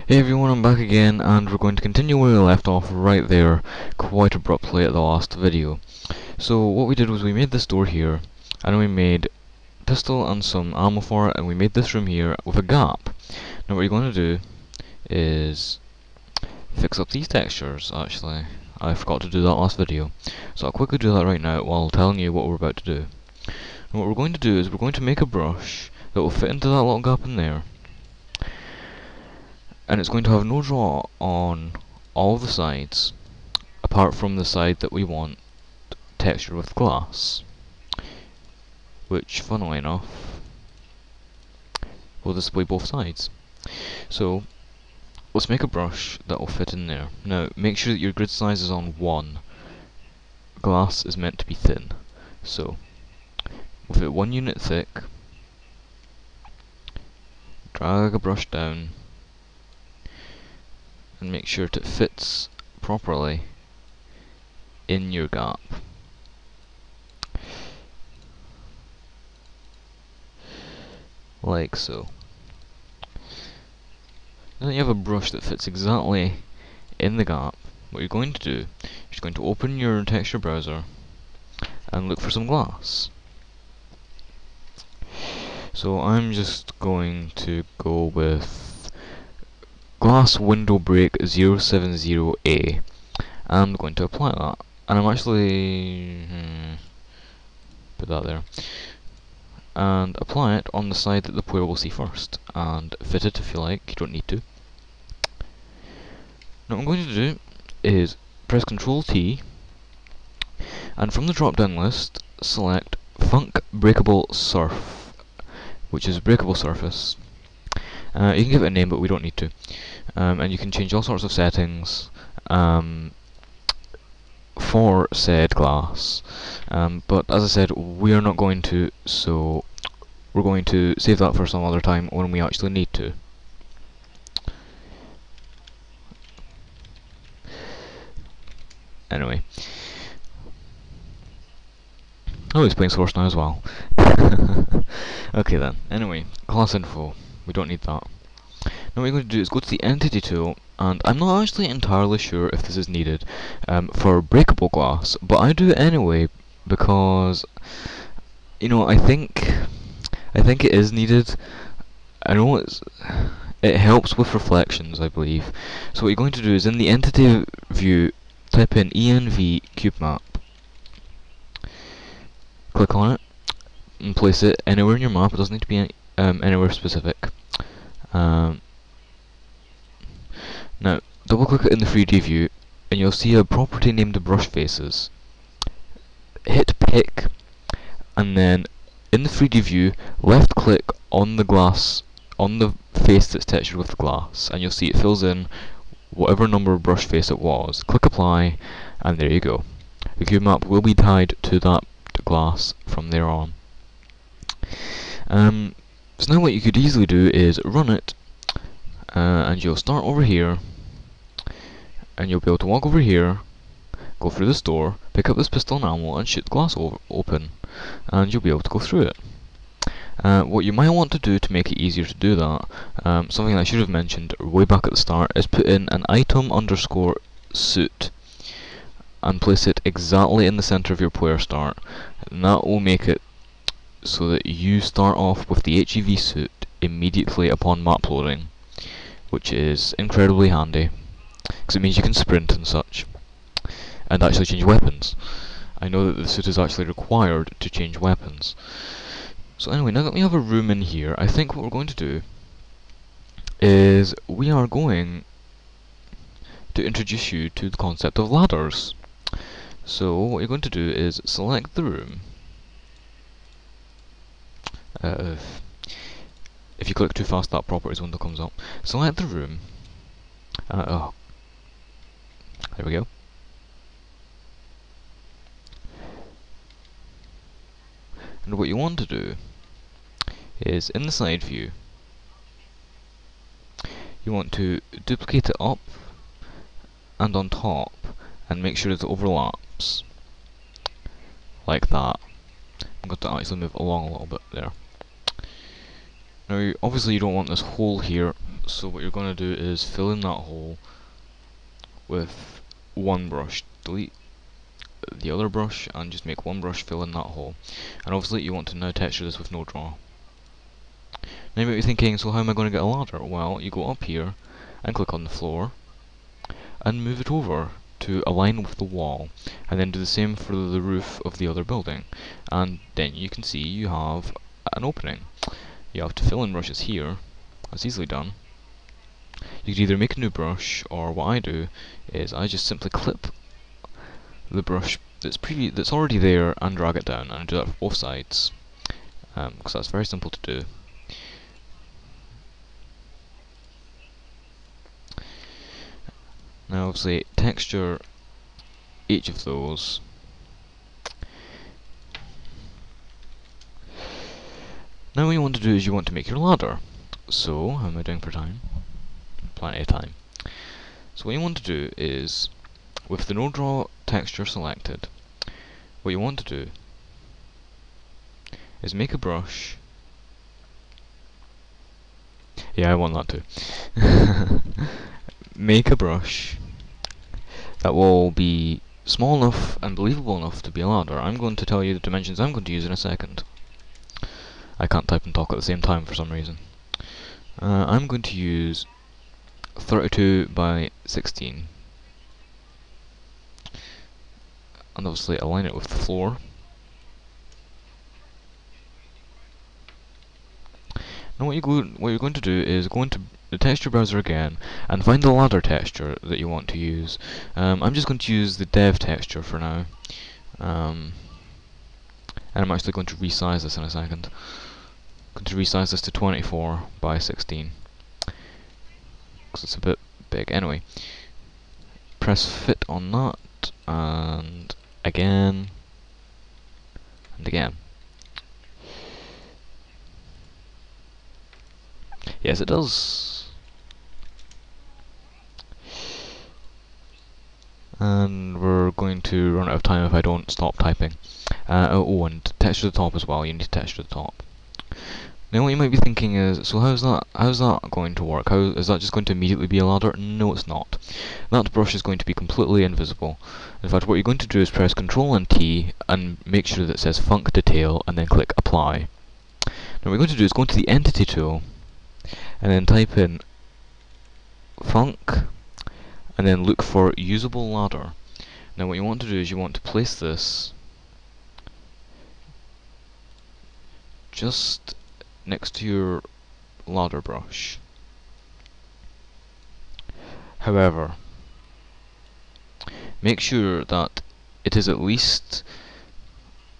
Hey everyone, I'm back again, and we're going to continue where we left off right there, quite abruptly at the last video. So what we did was we made this door here, and we made pistol and some ammo for it, and we made this room here with a gap. Now what you're going to do is fix up these textures. Actually, I forgot to do that last video, so I'll quickly do that right now while telling you what we're about to do. And what we're going to do is we're going to make a brush that will fit into that little gap in there. And it's going to have no draw on all the sides, apart from the side that we want textured with glass, which, funnily enough, will display both sides. So, let's make a brush that will fit in there. Now, make sure that your grid size is on 1. Glass is meant to be thin, so with it 1 unit thick, drag a brush down, and make sure that it fits properly in your gap. Like so. Now that you have a brush that fits exactly in the gap, what you're going to do is you're going to open your texture browser and look for some glass. So I'm just going to go with glass window break 070A. I'm going to apply that, and I'm actually put that there, and apply it on the side that the player will see first, and fit it if you like. You don't need to. Now what I'm going to do is press Ctrl T, and from the drop down list select Func Breakable Surf, which is breakable surface. You can give it a name, but we don't need to. And you can change all sorts of settings for said glass. But as I said, we are not going to, so we're going to save that for some other time when we actually need to. Anyway. Oh, he's playing Source now as well. Okay then. Anyway, class info. We don't need that. Now what we're going to do is go to the Entity tool, and I'm not actually entirely sure if this is needed for breakable glass, but I do it anyway because, you know, I think it is needed. I know it helps with reflections, I believe. So what you're going to do is in the Entity view, type in env cube map. Click on it and place it anywhere in your map. It doesn't need to be anywhere specific. Now, double click it in the 3D view and you'll see a property named brush faces. Hit pick, and then in the 3D view, left click on the glass, on the face that's textured with the glass, and you'll see it fills in whatever number brush face it was. Click apply, and there you go. The cube map will be tied to that glass from there on. So now what you could easily do is run it, and you'll start over here, and you'll be able to walk over here, go through this door, pick up this pistol and ammo, and shoot the glass open, and you'll be able to go through it. What you might want to do to make it easier to do that, something I should have mentioned way back at the start, is put in an item underscore suit and place it exactly in the center of your player start, and that will make it so that you start off with the HEV suit immediately upon map loading, which is incredibly handy because it means you can sprint and such, and actually change weapons. I know that the suit is actually required to change weapons. So anyway, now that we have a room in here, I think what we're going to do is we are going to introduce you to the concept of ladders. So what you're going to do is select the room. If you click too fast, that properties window comes up. Select the room. Oh, there we go. And what you want to do is, in the side view, you want to duplicate it up and on top, and make sure it overlaps, like that. I'm going to actually move along a little bit there. Now, obviously you don't want this hole here So what you're going to do is fill in that hole with one brush. Delete the other brush and just make one brush fill in that hole. And obviously you want to now texture this with no draw. Now you might be thinking, so how am I going to get a ladder? Well, you go up here and click on the floor and move it over to align with the wall, and then do the same for the roof of the other building, and then you can see you have an opening. You have to fill in brushes here. That's easily done. You could either make a new brush, or what I do is I just simply clip the brush that's already there and drag it down, and I do that for both sides, because that's very simple to do. Now obviously texture each of those. Now what you want to do is you want to make your ladder. So, how am I doing for time? Plenty of time. So what you want to do is, with the no draw texture selected, what you want to do is make a brush. Yeah, I want that too. Make a brush that will be small enough and believable enough to be a ladder. I'm going to tell you the dimensions I'm going to use in a second. I can't type and talk at the same time for some reason. I'm going to use 32 by 16. And obviously align it with the floor. Now what you're going to do is go into the texture browser again and find the ladder texture that you want to use. I'm just going to use the dev texture for now. And I'm actually going to resize this in a second. I'm going to resize this to 24 by 16. Because it's a bit big. Anyway, press fit on that, and again, and again. Yes, it does. And we're going to run out of time if I don't stop typing. Oh, and texture the top as well. You need to texture the top. Now what you might be thinking is, so how's that going to work? How is that just going to immediately be a ladder? No, it's not. That brush is going to be completely invisible. In fact, what you're going to do is press Ctrl and T and make sure that it says Func Detail, and then click Apply. Now what we're going to do is go into the Entity tool and then type in Func and then look for Usable Ladder. Now what you want to do is you want to place this just next to your ladder brush. However, make sure that it is at least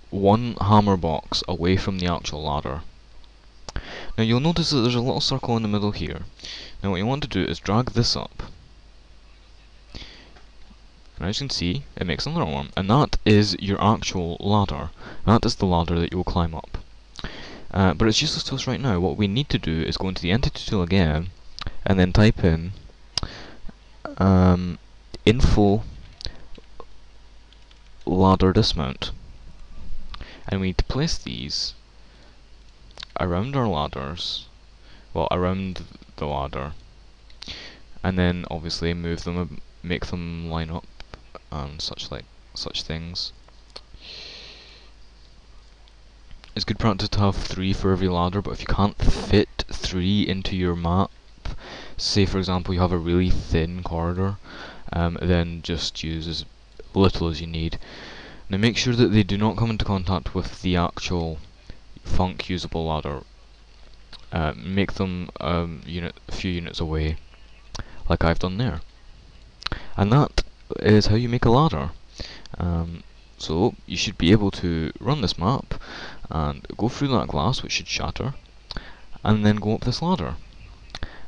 one hammer box away from the actual ladder. Now you'll notice that there's a little circle in the middle here. Now what you want to do is drag this up. And as you can see, it makes another one. And that is your actual ladder. That is the ladder that you will climb up. But it's useless to us right now. What we need to do is go into the Entity tool again, and then type in info ladder dismount. And we need to place these around our ladders, well, around the ladder, and then obviously move them, make them line up, and such things. It's good practice to have 3 for every ladder, but if you can't fit 3 into your map, say for example you have a really thin corridor, then just use as little as you need. Now make sure that they do not come into contact with the actual Func usable ladder. Make them a few units away, like I've done there. And that is how you make a ladder. So you should be able to run this map and go through that glass, which should shatter, and then go up this ladder.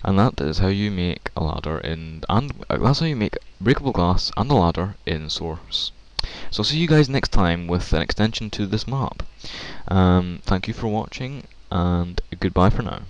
And that is how you make a ladder that's how you make breakable glass and a ladder in Source. So I'll see you guys next time with an extension to this map. Thank you for watching, and goodbye for now.